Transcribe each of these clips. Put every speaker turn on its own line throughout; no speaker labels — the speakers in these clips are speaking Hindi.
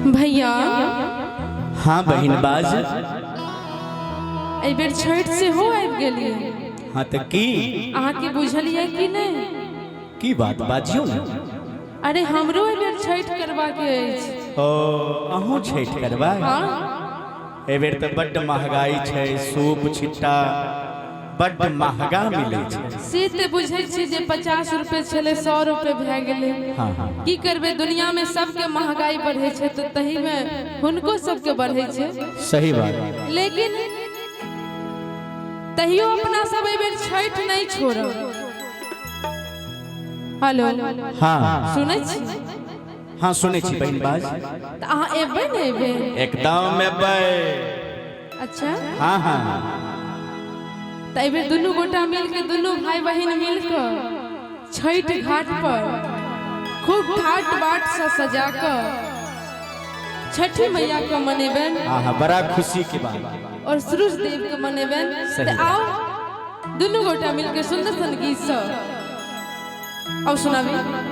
भैया
हाँ बहन बाज
ए बेर छठ से हो आबि गेलिए।
हाँ तो की
अहाँ के बुझलिए कि नहीं?
की बात बाजियो ना।
अरे हमरो ए बेर छठ करवा के अछि।
ओ अहूँ छठ करबा?
हाँ
ए बेर तो बड्ड महंगाई छै, सूप छिट्टा बड्ड महंगा मिले छै।
से ते बुझै छी जे 50 रुपए छले 100 रुपए भए गेले।
हाँ हाँ
की करबे, दुनिया में सबके महंगाई बढ़े छै तो तही में हुनको सबके बढ़े छै।
सही बात।
लेकिन तहियो अपना सब ए बेर छठ नहीं छोड़ब। हेलो
हाँ
सुनै छी?
हाँ सुने छी बहन बाज।
त अहाँ एबै ने एबै?
एकदम एबै।
अच्छा
हाँ हाँ
त ए बेर दुनू गोटा मिल के, दुनू भाई बहन मिल के छठ घाट पर खूब ठाट बाट से सजा कर छठी मैया को मनेबन।
हाँ बड़ा खुशी की बात।
और सूरज देव के मनेबन।
सही
त आओ दुनू गोटा मिल के सुंदर सन गीत से आओ सुनाबी।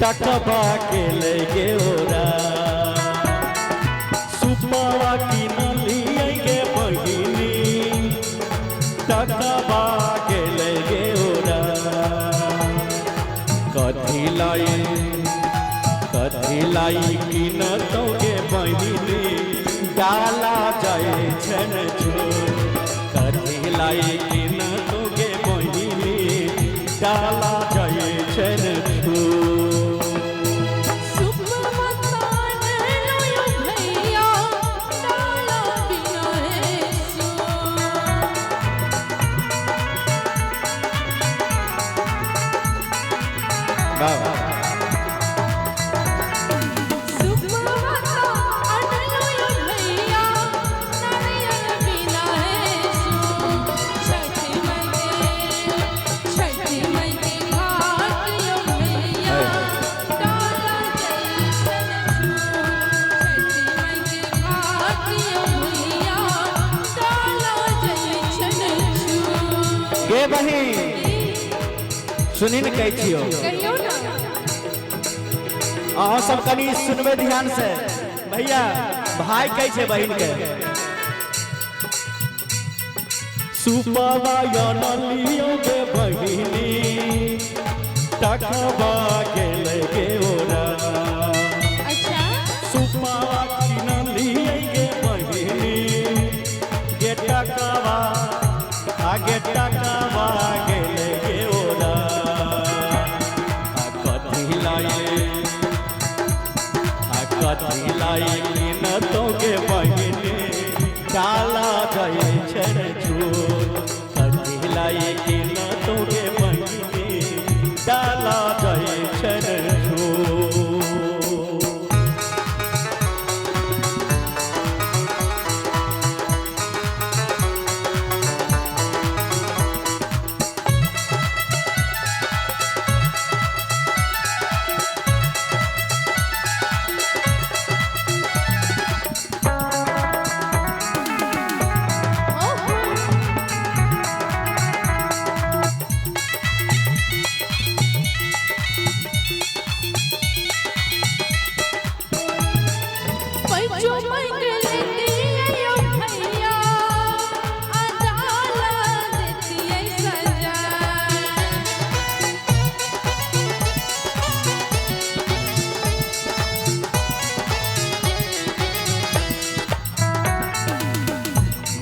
टकबा के लेके ओरा सुपवा की नलिया के बहिनी टकबा के लेके ओरा कथी लाई की न तो के बहिनी डाला जाए छन छोड़। कथी लाई की न तो के बहिनी डाला जाए छन छोड़। सुनी न कह छियो, अहाँ सब कनी सुनबे ध्यान से। भैया भाई कह छे बहन के सुपवा या नलियो के बहिनी टकबा के लेके ओरा।
अच्छा
सुपवा की नलियो के बहिनी गे टकबा आगे टकबा के लेके ओरा। कथी लाई न तो के बहिनी डाला जाए छन छोड़। कथी लाई न तो के बहिनी डाला जाए छन छोड़।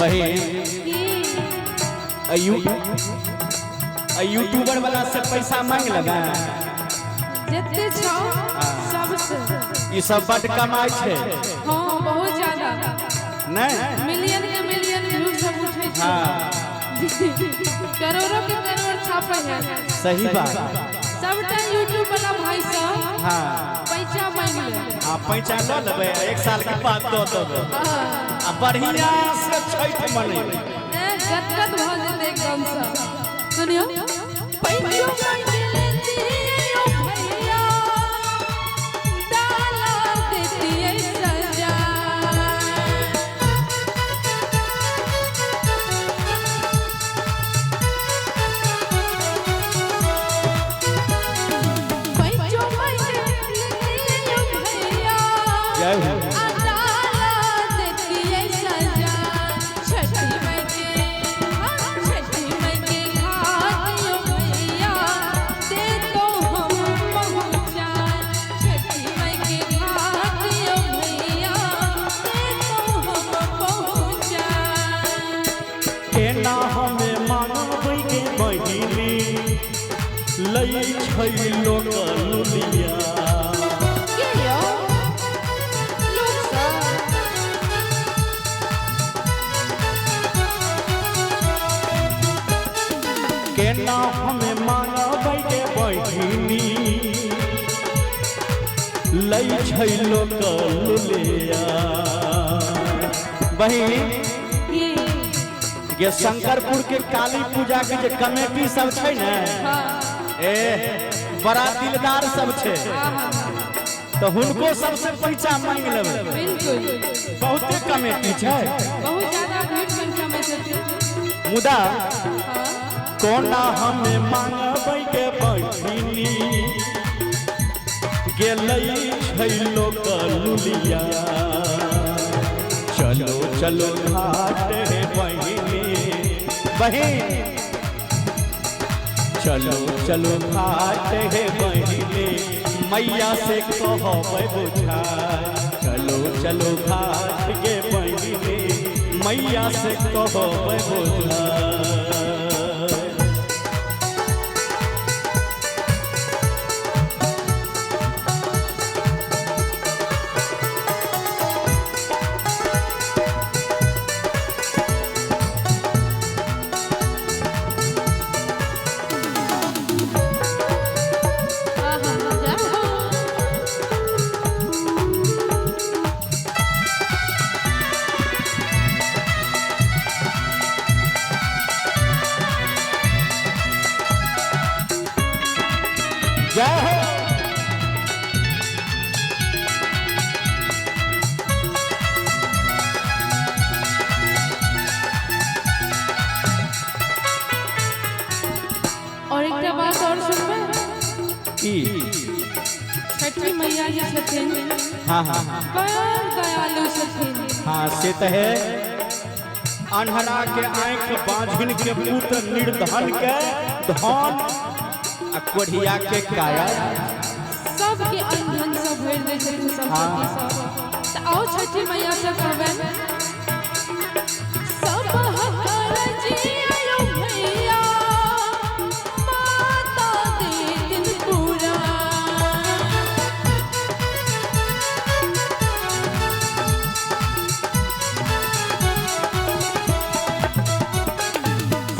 बहन यूट्यूबर वाला से पैसा मांग लगा
जितने छो सबसे
ये सब बड़ कमाई छे।
हाँ बहुत ज्यादा
नहीं
मिलियन के मिलियन व्यूज सब उठे छे।
हाँ
करोड़ों के करोड़ छापे हैं।
सही बात।
सब टाइम यूट्यूब वाला भाई सब
हाँ
पैसा मांग ले।
हाँ पैसा ल लेबे 1 साल के बाद दो देबे आ बढ़िया से छठ मनेबे
गदगद भ जेते एकदम से। सुनियो पैसा मांग लेती ओ भैया डाला देती है सजा। पैसा मांग लेती ओ भैया
जय हो
डाला देती है सजा। छठी माई के छठी माई के घाट ओ भैया दे दो हम पहुँचा। छठी माई के घाट ओ भैया दे दो हम पहुँचा।
केना हमें मानबै के बहिनी लई छै लोक लुलिया।
के यो लोग सब
केना हमें मानबै के बहिनी लई छै लोक लुलिया। बहिन ये शंकरपुर के काली पूजा के जे कमेटी सब छै ने ए बड़ा दिलदार सब छै तो हुनको सबसे पैसा मांग लेबै।
बिल्कुल
बहुते कमेटी छै
बहुत ज्यादा भीड़ संख्या में छथिन।
मुदा
हाँ
कोना हमें मांगबै के बहिनी गेलै छै लोक लुलिया। चलो चलो घाट हे बहिनी बहिन चलो चलो घाट हे बहिनी मैया से कहबै बुझा। चलो चलो घाट गे बहिनी मैया से कहबै बुझा। जय हो
और एक बात और सुनबे
की
छठी मैया जी छथिन
हाँ हाँ
बड़ दयालु छथिन।
हाँ से तो है अन्हरा के आँख बांझिन के पुत्र निर्धन के धन आ कोढ़िया के काया
सबके अंधन सब भर दे छथिन संपत्ति सब। त आओ छठी मैया से कहबेन सब हकर जी आयो भैया माता दे दिन पूरा।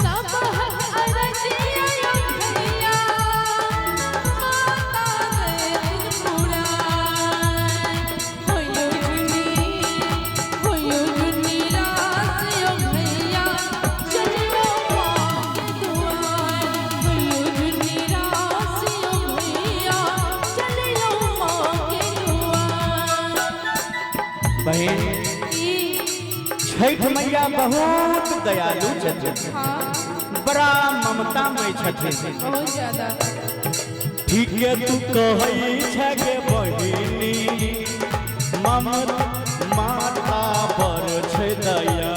सब हकर जी आयो भैया माता दे दिन पूरा। होयो जुनी रास यो भैया चलियो माँ के दुआर। होयो जुनी रास यो भैया चलियो माँ के दुआर।
बहन छठ मैया बहुत दयालु छथिन
हाँ
बड़ा ममतामय छथिन।
बहुत ज्यादा
ठीक है तू कहै छै के बहिनी माता पर छै दया।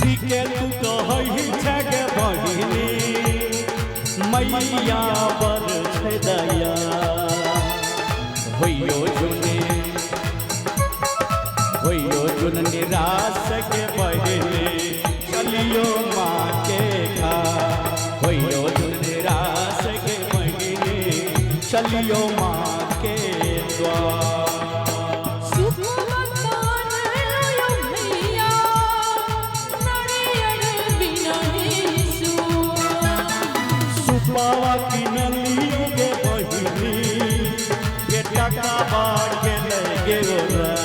ठीक है तू कहै छै के बहिनी मैया बर छदया होइयो जुन निराश के बहने चलियो माँ के घर होइयो जुन निराश के बहने चलियो माँ के द्वार बाबा की नलियों के बहिनी के टका बाढ़ के लगे गोरा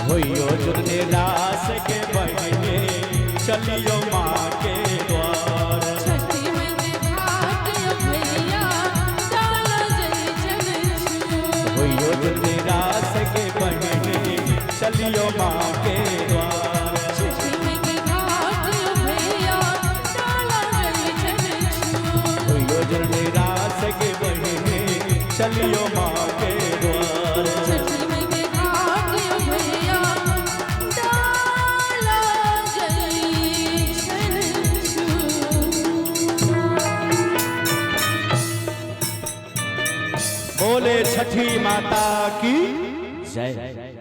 होइयो जुन निराश के बहने चलियो माँ के द्वार होइयो जुन निराश के बहने चलियो माँ के द्वार होइयो जुन निराश के बहने चलियो माँ के द्वार बोले छठी माता की जय।